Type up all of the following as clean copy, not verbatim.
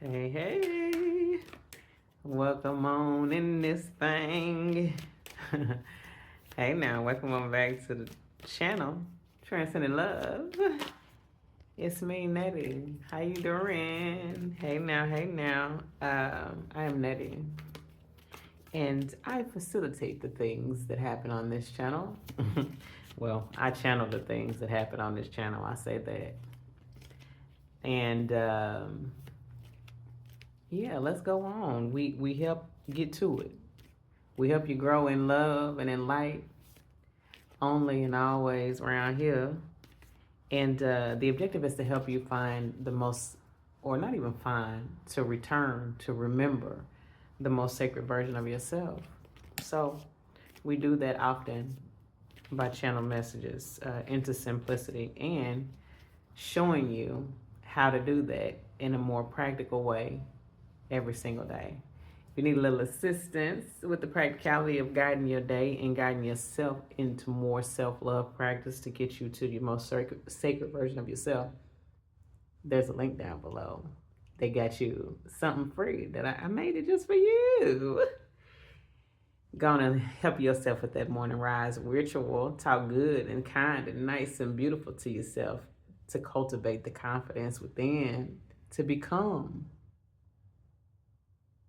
Hey, hey, welcome on in this thing. Hey now, welcome on back to the channel, Transcending Love. It's me, Nettie. How you doing? Hey now, hey now. I am Nettie, and I facilitate the things that happen on this channel. Well, I channel the things that happen on this channel. I say that, and yeah, let's go on. We help get to it. We help you grow in love and in light only and always around here. And the objective is to help you find the most, or not even find, to return, to remember the most sacred version of yourself. So we do that often by channel messages into simplicity and showing you how to do that in a more practical way every single day. If you need a little assistance with the practicality of guiding your day and guiding yourself into more self-love practice to get you to your most sacred version of yourself, there's a link down below. They got you something free that I made it just for you. Gonna help yourself with that morning rise ritual. Talk good and kind and nice and beautiful to yourself to cultivate the confidence within to become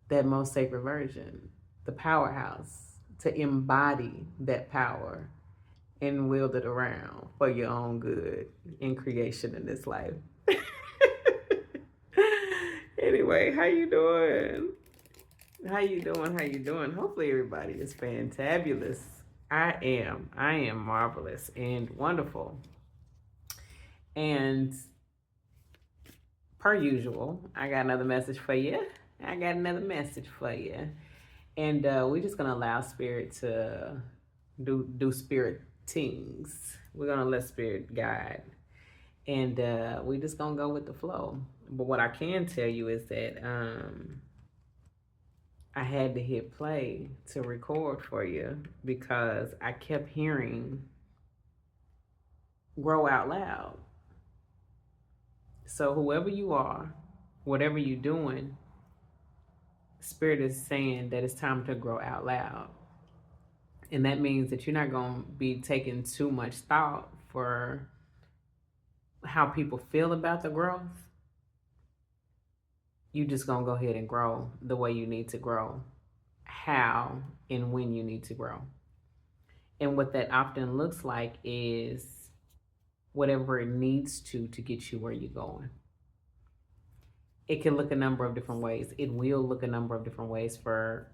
that most sacred version, the powerhouse, to embody that power and wield it around for your own good in creation in this life. Anyway, how you doing? How you doing? How you doing? Hopefully everybody is fantabulous. I am marvelous and wonderful. And per usual, I got another message for you. And we're just gonna allow spirit to do spirit things. We're gonna let spirit guide. And we just gonna go with the flow. But what I can tell you is that I had to hit play to record for you because I kept hearing grow out loud. So whoever you are, whatever you're doing, Spirit is saying that it's time to grow out loud. And that means that you're not going to be taking too much thought for how people feel about the growth. You're just going to go ahead and grow the way you need to grow, how and when you need to grow. And what that often looks like is whatever it needs to get you where you're going. It can look a number of different ways. It will look a number of different ways for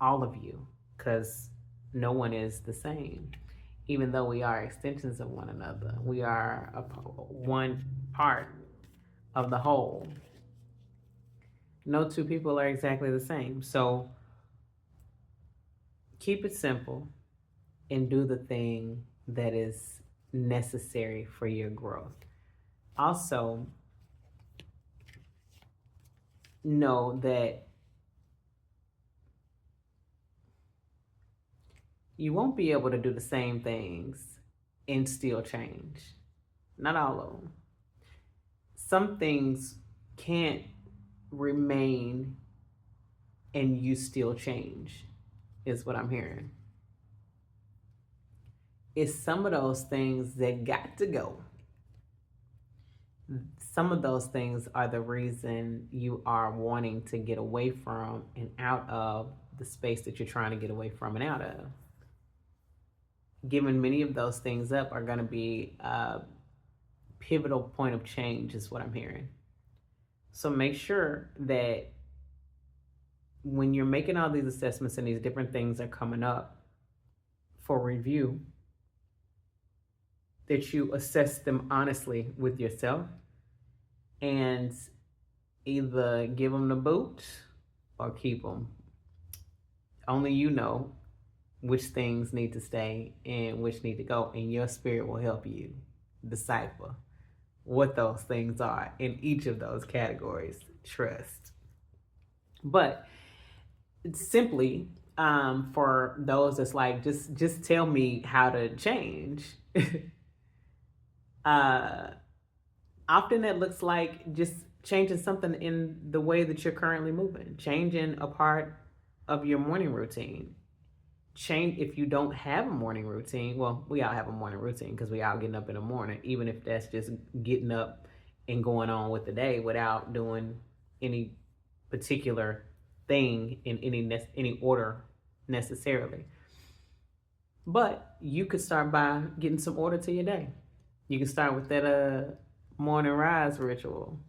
all of you because no one is the same. Even though we are extensions of one another, we are one part of the whole. No two people are exactly the same. So keep it simple and do the thing that is necessary for your growth. Also, know that you won't be able to do the same things and still change. Not all of them. Some things can't remain and you still change, is what I'm hearing. It's some of those things that got to go. Some of those things are the reason you are wanting to get away from and out of the space that you're trying to get away from and out of. Giving many of those things up are going to be a pivotal point of change, is what I'm hearing. So make sure that when you're making all these assessments and these different things are coming up for review, that you assess them honestly with yourself and either give them the boot or keep them. Only you know which things need to stay and which need to go, and your spirit will help you decipher what those things are in each of those categories. Trust. But simply for those that's like, just tell me how to change. Often that looks like just changing something in the way that you're currently moving, changing a part of your morning routine. Change if you don't have a morning routine. Well, we all have a morning routine because we all getting up in the morning, even if that's just getting up and going on with the day without doing any particular thing in any order necessarily. But you could start by getting some order to your day. You can start with that morning rise ritual,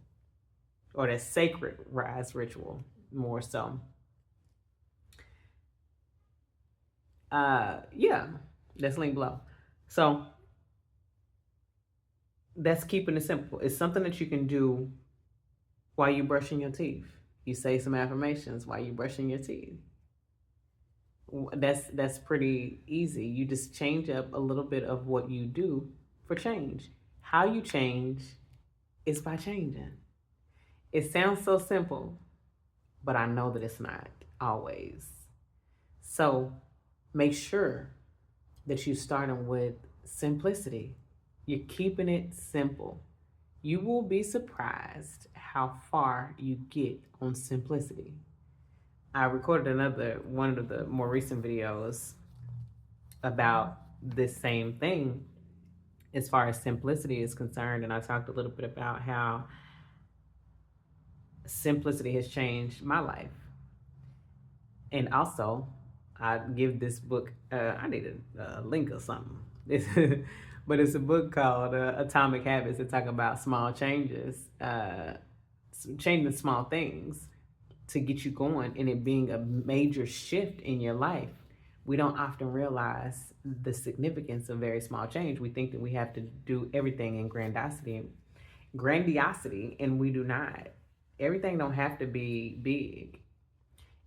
or that sacred rise ritual, more so. Yeah, that's linked below. So that's keeping it simple. It's something that you can do while you're brushing your teeth. You say some affirmations while you're brushing your teeth. That's pretty easy. You just change up a little bit of what you do for change. How you change is by changing. It sounds so simple, but I know that it's not always. So make sure that you're starting with simplicity. You're keeping it simple. You will be surprised how far you get on simplicity. I recorded one of the more recent videos about this same thing as far as simplicity is concerned, and I talked a little bit about how simplicity has changed my life. And also, I give this book, I need a link or something. But it's a book called Atomic Habits that talk about small changes, changing small things to get you going, and it being a major shift in your life. We don't often realize the significance of very small change. We think that we have to do everything in grandiosity, and we do not. Everything don't have to be big.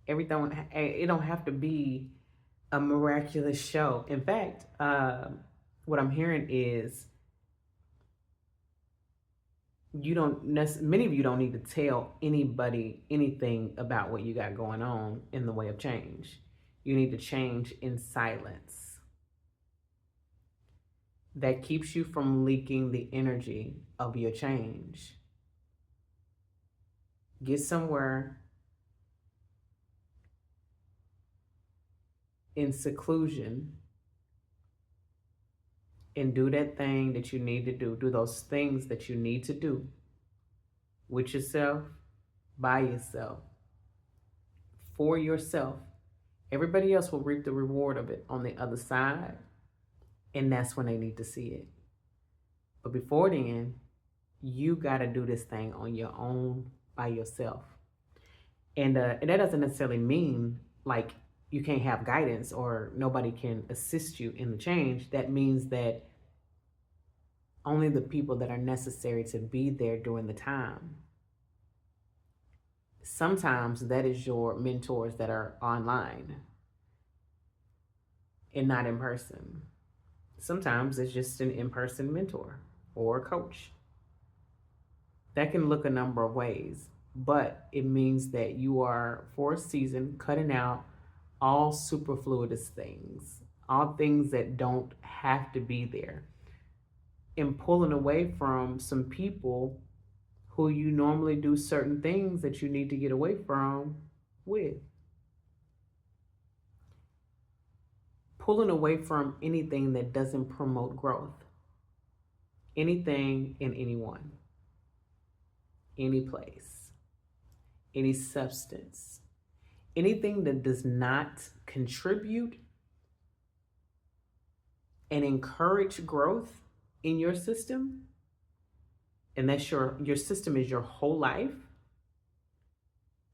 Everything, it don't have to be a miraculous show. In fact, what I'm hearing is many of you don't need to tell anybody anything about what you got going on in the way of change. You need to change in silence. That keeps you from leaking the energy of your change. Get somewhere in seclusion and do that thing that you need to do. Do those things that you need to do with yourself, by yourself, for yourself. Everybody else will reap the reward of it on the other side, and that's when they need to see it. But before then, you got to do this thing on your own, by yourself. And that doesn't necessarily mean like you can't have guidance or nobody can assist you in the change. That means that only the people that are necessary to be there during the time. Sometimes that is your mentors that are online and not in person. Sometimes it's just an in-person mentor or a coach. That can look a number of ways, but it means that you are, for a season, cutting out all superfluous things, all things that don't have to be there, and pulling away from some people who you normally do certain things that you need to get away from with. Pulling away from anything that doesn't promote growth. Anything and anyone. Any place. Any substance. Anything that does not contribute and encourage growth in your system, and that's your system is your whole life,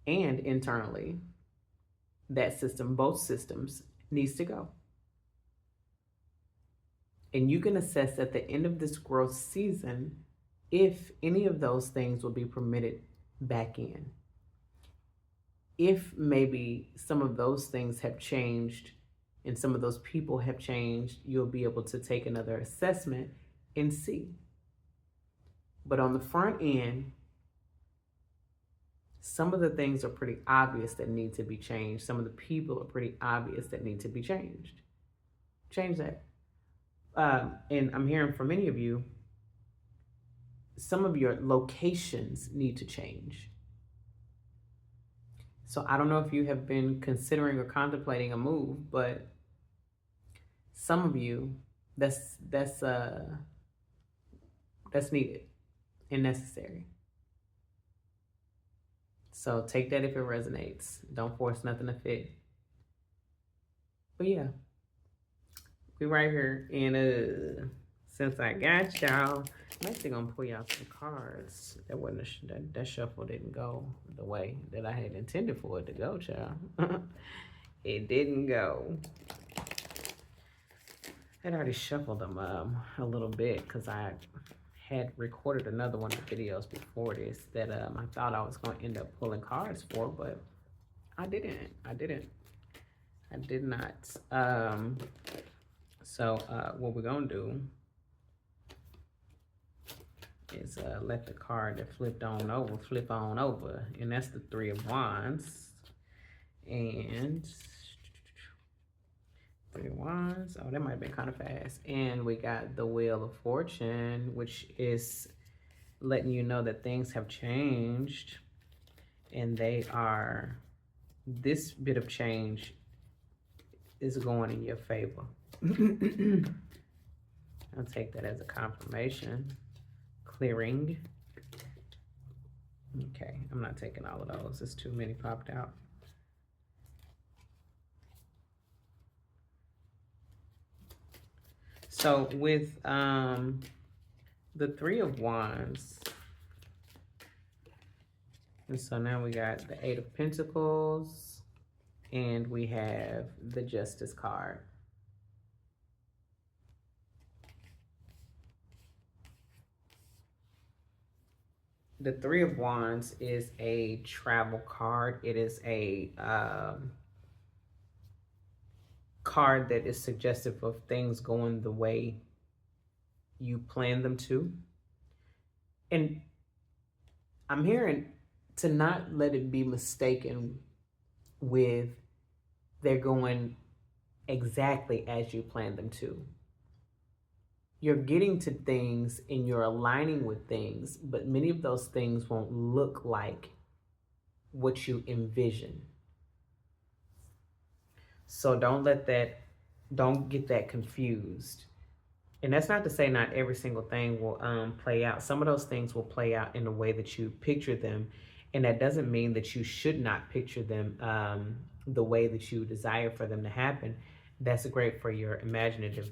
and internally, that system, both systems, needs to go. And you can assess at the end of this growth season if any of those things will be permitted back in. If maybe some of those things have changed and some of those people have changed, you'll be able to take another assessment and see. But on the front end, some of the things are pretty obvious that need to be changed. Some of the people are pretty obvious that need to be changed. Change that. And I'm hearing from many of you, some of your locations need to change. So I don't know if you have been considering or contemplating a move, but some of you, that's needed and necessary. So take that if it resonates. Don't force nothing to fit. But yeah, we right here, and since I got y'all, I'm actually gonna pull y'all some cards. That wasn't that shuffle didn't go the way that I had intended for it to go, child. It didn't go. I'd already shuffled them a little bit because I had recorded another one of the videos before this that I thought I was going to end up pulling cards for, but I didn't. I did not. So what we're going to do is let the card that flipped on over flip on over, and that's the Three of Wands. And Three of Wands. Oh, that might have been kind of fast. And we got the Wheel of Fortune, which is letting you know that things have changed, and this bit of change is going in your favor. I'll take that as a confirmation. Clearing. Okay, I'm not taking all of those. There's too many popped out. So with the Three of Wands, and so now we got the Eight of Pentacles, and we have the Justice card. The Three of Wands is a travel card. It is a card that is suggestive of things going the way you plan them to. And I'm hearing to not let it be mistaken with they're going exactly as you planned them to. You're getting to things and you're aligning with things, but many of those things won't look like what you envision. So don't get that confused. And that's not to say not every single thing will play out. Some of those things will play out in the way that you picture them. And that doesn't mean that you should not picture them the way that you desire for them to happen. That's great for your imaginative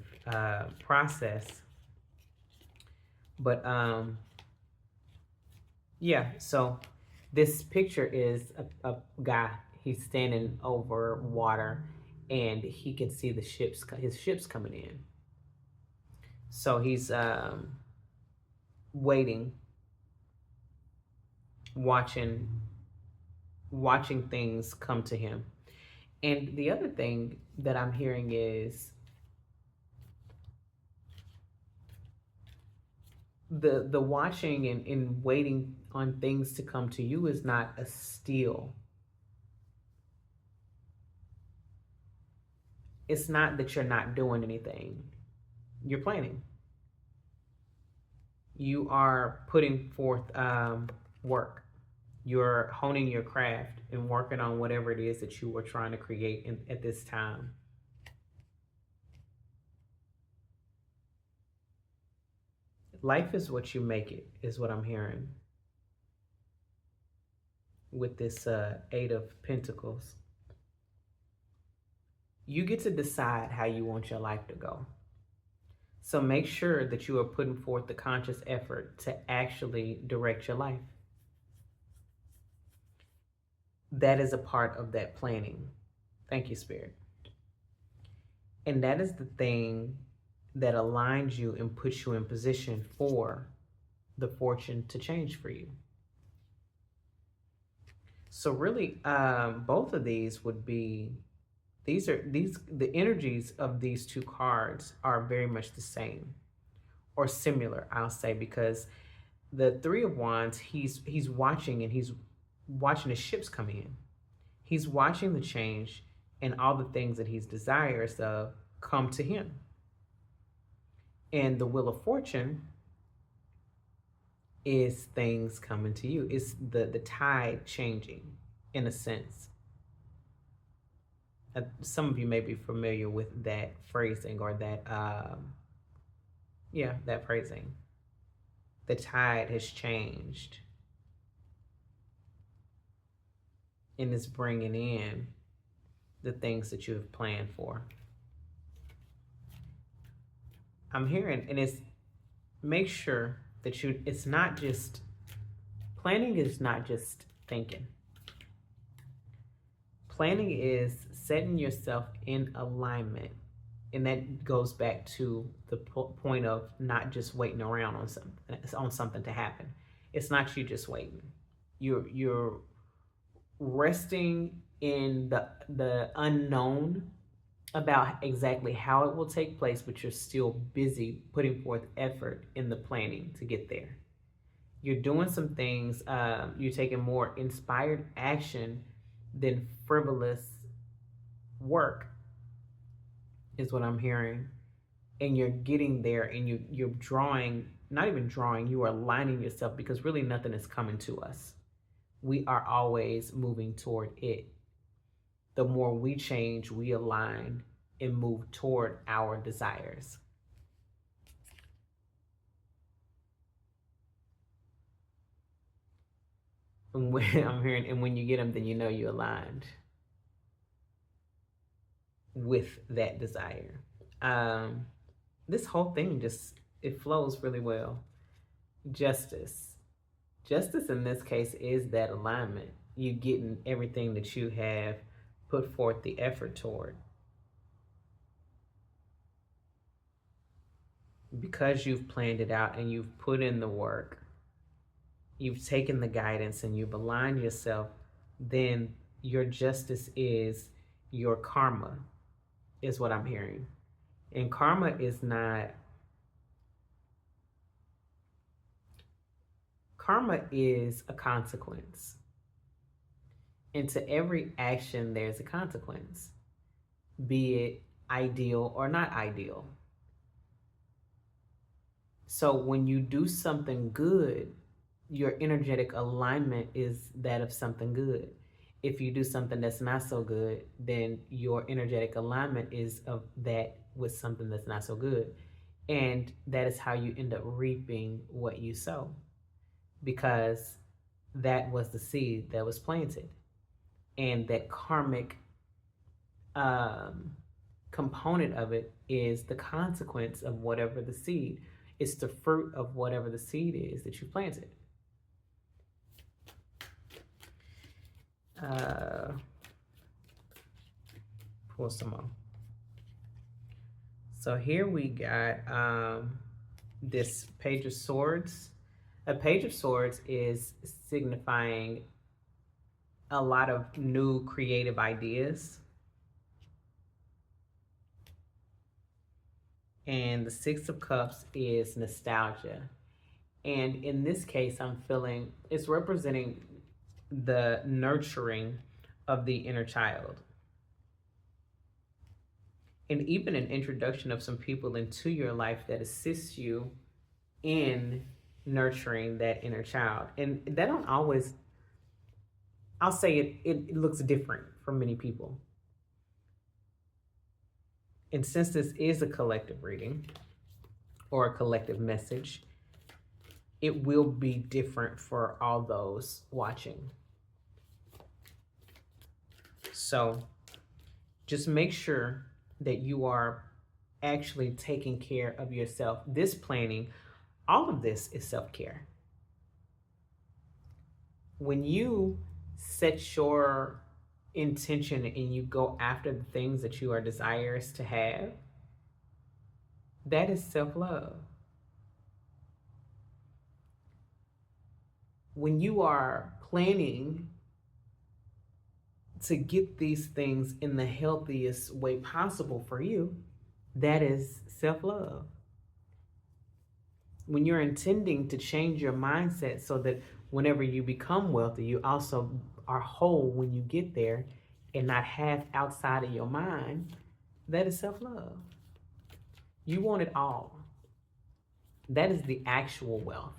process. But yeah, so this picture is a guy. He's standing over water, and he can see his ships coming in. So he's waiting, watching things come to him. And the other thing that I'm hearing is the watching and waiting on things to come to you is not a steal. It's not that you're not doing anything. You're planning. You are putting forth work. You're honing your craft and working on whatever it is that you were trying to create at this time. Life is what you make it, is what I'm hearing with this Eight of Pentacles. You get to decide how you want your life to go. So make sure that you are putting forth the conscious effort to actually direct your life. That is a part of that planning. Thank you, Spirit. And that is the thing that aligns you and puts you in position for the fortune to change for you. So really, both of these would be, the energies of these two cards are very much the same or similar, I'll say, because the Three of Wands, he's watching, and he's watching the ships come in. He's watching the change and all the things that he's desirous of come to him. And the Wheel of Fortune is things coming to you. It's the tide changing, in a sense. Some of you may be familiar with that phrasing, or that that phrasing. The tide has changed and is bringing in the things that you have planned for. I'm hearing, and it's, make sure that it's not just, planning is not just thinking. Planning is setting yourself in alignment. And that goes back to the point of not just waiting around on something to happen. It's not you just waiting. You're resting in the unknown about exactly how it will take place, but you're still busy putting forth effort in the planning to get there. You're doing some things, you're taking more inspired action than frivolous work, is what I'm hearing. And you're getting there, and you're drawing, not even drawing, you are aligning yourself, because really nothing is coming to us. We are always moving toward it. The more we change, we align and move toward our desires. And when I'm hearing, and when you get them, then you know you aligned with that desire. This whole thing just, it flows really well. Justice. Justice in this case is that alignment. You getting everything that you have put forth the effort toward. Because you've planned it out and you've put in the work, you've taken the guidance and you've aligned yourself, then your justice is your karma, is what I'm hearing. And karma is not, karma is a consequence. And to every action, there's a consequence, be it ideal or not ideal. So when you do something good, your energetic alignment is that of something good. If you do something that's not so good, then your energetic alignment is of that with something that's not so good. And that is how you end up reaping what you sow, because that was the seed that was planted. And that karmic component of it is the consequence of whatever the seed. It's the fruit of whatever the seed is that you planted. Pull some more. So here we got this Page of Swords. A Page of Swords is signifying a lot of new creative ideas. And the Six of Cups is nostalgia. And in this case, I'm feeling it's representing the nurturing of the inner child. And even an introduction of some people into your life that assists you in nurturing that inner child. And that don't always, I'll say it looks different for many people. And since this is a collective reading or a collective message, it will be different for all those watching. So just make sure that you are actually taking care of yourself. This planning, all of this is self-care. When you set your intention and you go after the things that you are desirous to have, that is self-love. When you are planning to get these things in the healthiest way possible for you, that is self-love. When you're intending to change your mindset so that whenever you become wealthy, you also are whole when you get there and not half outside of your mind, that is self-love. You want it all. That is the actual wealth.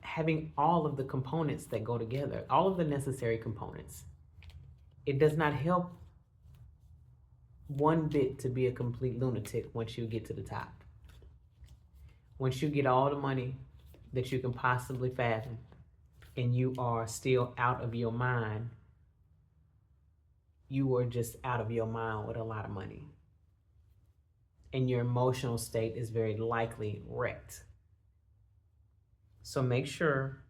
having all of the components that go together, all of the necessary components. It does not help one bit to be a complete lunatic once you get to the top. Once you get all the money that you can possibly fathom and you are still out of your mind, you are just out of your mind with a lot of money. And your emotional state is very likely wrecked. So make sure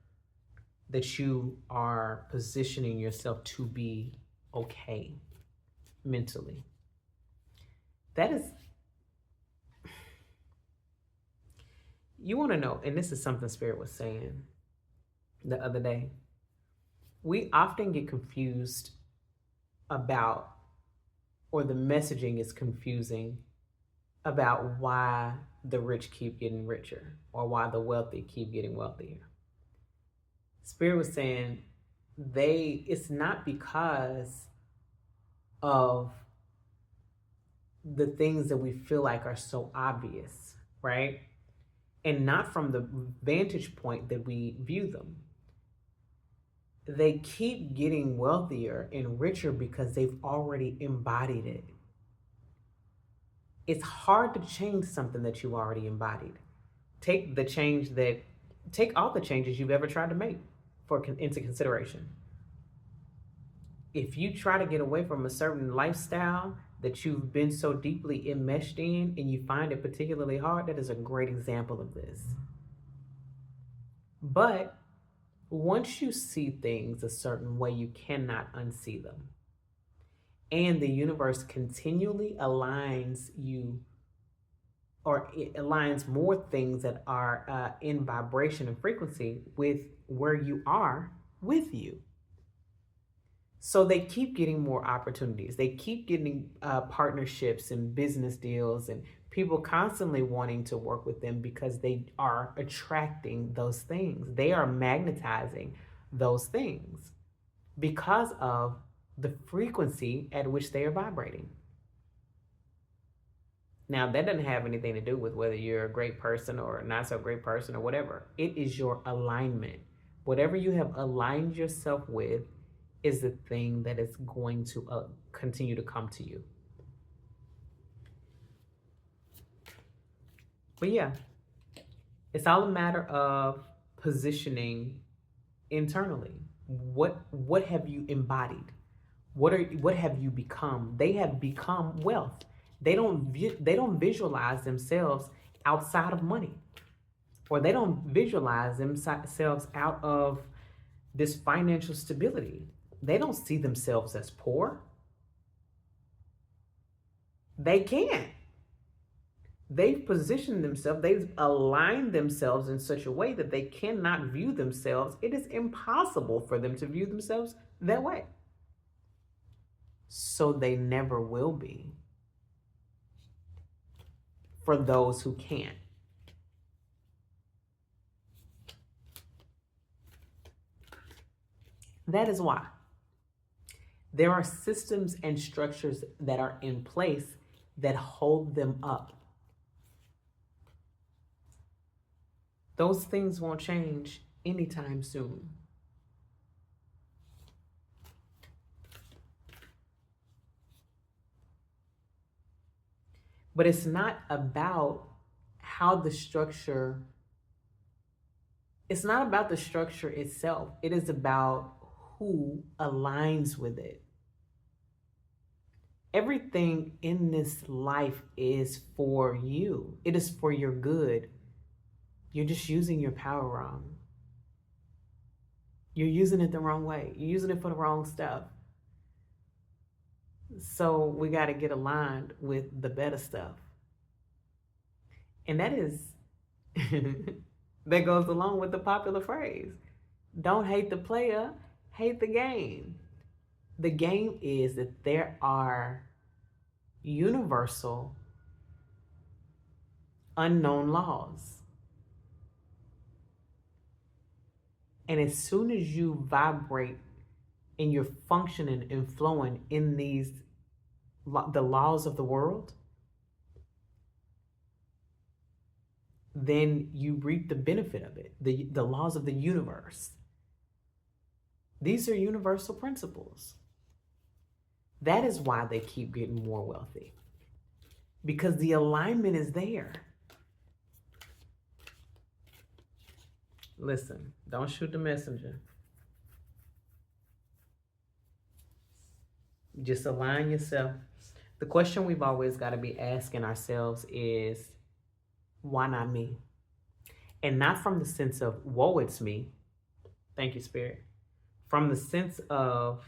that you are positioning yourself to be okay mentally. That is, you want to know, and this is something Spirit was saying the other day. We often get confused about, or the messaging is confusing about why the rich keep getting richer or why the wealthy keep getting wealthier. Spirit was saying it's not because of the things that we feel like are so obvious, right? And not from the vantage point that we view them. They keep getting wealthier and richer because they've already embodied it. It's hard to change something that you already embodied. Take all the changes you've ever tried to make into consideration. If you try to get away from a certain lifestyle that you've been so deeply enmeshed in and you find it particularly hard, that is a great example of this. But once you see things a certain way, you cannot unsee them. And the universe continually aligns you, or it aligns more things that are in vibration and frequency with where you are with you. So they keep getting more opportunities. They keep getting partnerships and business deals, and people constantly wanting to work with them because they are attracting those things. They are magnetizing those things because of the frequency at which they are vibrating. Now, that doesn't have anything to do with whether you're a great person or not so great person or whatever. It is your alignment. Whatever you have aligned yourself with is the thing that is going to continue to come to you. But yeah, it's all a matter of positioning internally. What have you embodied? What have you become? They have become wealth. They don't visualize themselves outside of money, or they don't visualize themselves out of this financial stability. They don't see themselves as poor. They can't. They've positioned themselves, they've aligned themselves in such a way that they cannot view themselves. It is impossible for them to view themselves that way. So they never will be, for those who can't. That is why there are systems and structures that are in place that hold them up. Those things won't change anytime soon. But it's not about how the structure, it's not about the structure itself. It is about who aligns with it. Everything in this life is for you. It is for your good. You're just using your power wrong. You're using it the wrong way. You're using it for the wrong stuff. So we got to get aligned with the better stuff. And that is, that goes along with the popular phrase, don't hate the player, hate the game. The game is that there are universal, unknown laws. And as soon as you vibrate and you're functioning and flowing in the laws of the world, then you reap the benefit of it. The laws of the universe. These are universal principles. That is why they keep getting more wealthy. Because the alignment is there. Listen, don't shoot the messenger. Just align yourself. The question we've always got to be asking ourselves is, why not me? And not from the sense of, woe, it's me. Thank you, Spirit. From the sense of,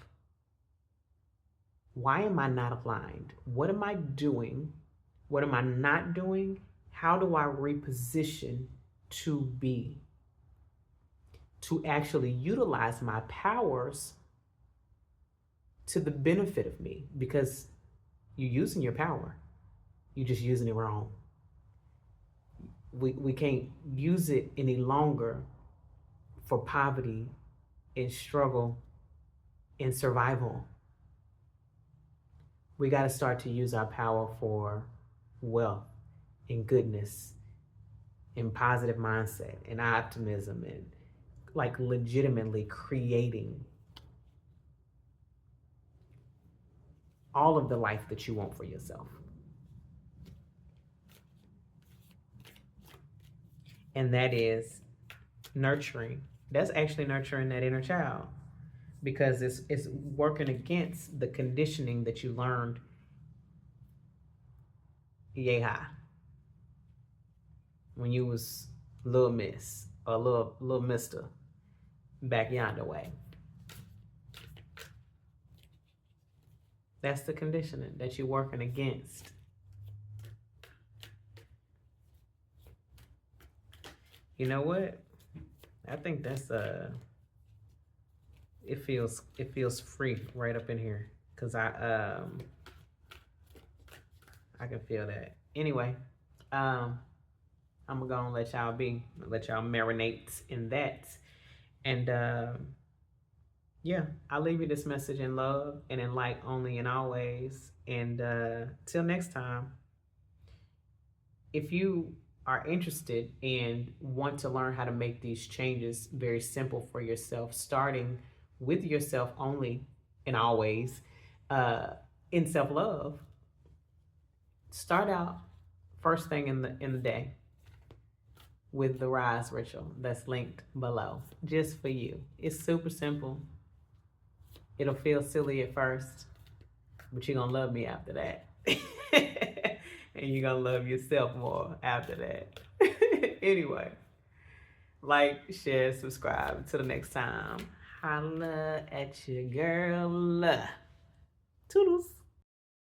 why am I not aligned? What am I doing? What am I not doing? How do I reposition to be? To actually utilize my powers to the benefit of me, because you're using your power. You're just using it wrong. We can't use it any longer for poverty and struggle and survival. We got to start to use our power for wealth and goodness and positive mindset and optimism and like legitimately creating all of the life that you want for yourself. And that is nurturing. That's actually nurturing that inner child, because it's working against the conditioning that you learned yay high when you was little miss or little mister back yonder way. That's the conditioning that you're working against. You know what? I think that's it feels free right up in here, cause I can feel that. Anyway, I'm gonna let y'all marinate in that, and yeah, I'll leave you this message in love and in light only and always. And till next time, if you are interested and want to learn how to make these changes very simple for yourself, starting with yourself only and always, in self-love, start out first thing in the day with the rise ritual that's linked below, just for you. It's super simple. It'll feel silly at first, but you're gonna love me after that. And you're gonna love yourself more after that. Anyway, like, share, subscribe. Until the next time, holla at your girl.